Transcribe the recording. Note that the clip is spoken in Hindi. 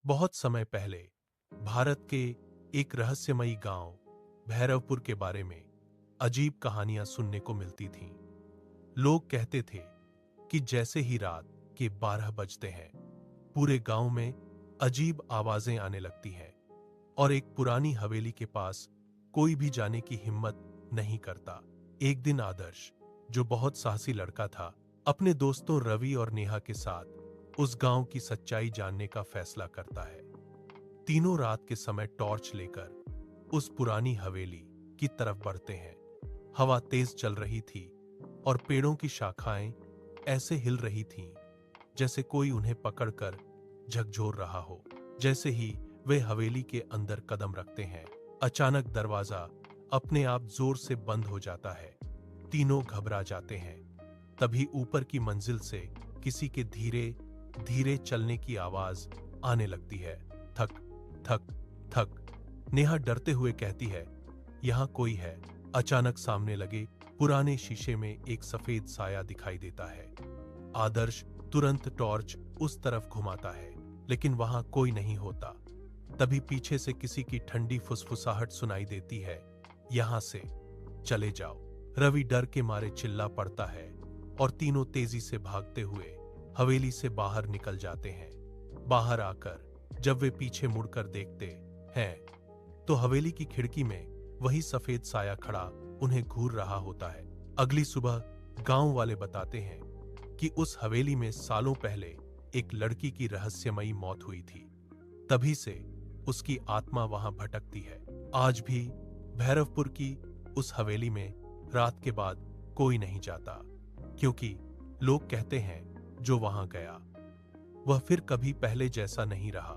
बहुत समय पहले भारत के एक रहस्यमयी गांव भैरवपुर के बारे में अजीब कहानियां सुनने को मिलती थीं। लोग कहते थे कि जैसे ही रात के 12 बजते हैं, पूरे गांव में अजीब आवाजें आने लगती हैं और एक पुरानी हवेली के पास कोई भी जाने की हिम्मत नहीं करता। एक दिन आदर्श, जो बहुत साहसी लड़का था, अपने दोस्तों रवि और नेहा के साथ उस गांव की सच्चाई जानने का फैसला करता है। तीनों रात के समय टॉर्च लेकर उस पुरानी हवेली की तरफ बढ़ते हैं। हवा तेज चल रही थी और पेड़ों की शाखाएं ऐसे हिल रही थीं जैसे कोई उन्हें पकड़कर झकझोर रहा हो। जैसे ही वे हवेली के अंदर कदम रखते हैं, अचानक दरवाजा अपने आप जोर से बंद हो जाता है। तीनों घबरा जाते हैं। तभी ऊपर की मंजिल से किसी के धीरे धीरे चलने की आवाज आने लगती है। थक थक थक। नेहा डरते हुए कहती है, यहां कोई है। अचानक सामने लगे पुराने शीशे में एक सफेद साया दिखाई देता है। आदर्श तुरंत टॉर्च उस तरफ घुमाता है, लेकिन वहां कोई नहीं होता। तभी पीछे से किसी की ठंडी फुसफुसाहट सुनाई देती है, यहां से चले जाओ। रवि डर के मारे चिल्ला पड़ता है और तीनों तेजी से भागते हुए हवेली से बाहर निकल जाते हैं। बाहर आकर जब वे पीछे मुड़कर देखते हैं तो हवेली की खिड़की में वही सफेद साया खड़ा उन्हें घूर रहा होता है। अगली सुबह गांव वाले बताते हैं कि उस हवेली में सालों पहले एक लड़की की रहस्यमयी मौत हुई थी। तभी से उसकी आत्मा वहां भटकती है। आज भी भैरवपुर की उस हवेली में रात के बाद कोई नहीं जाता, क्योंकि लोग कहते हैं जो वहां गया वह फिर कभी पहले जैसा नहीं रहा।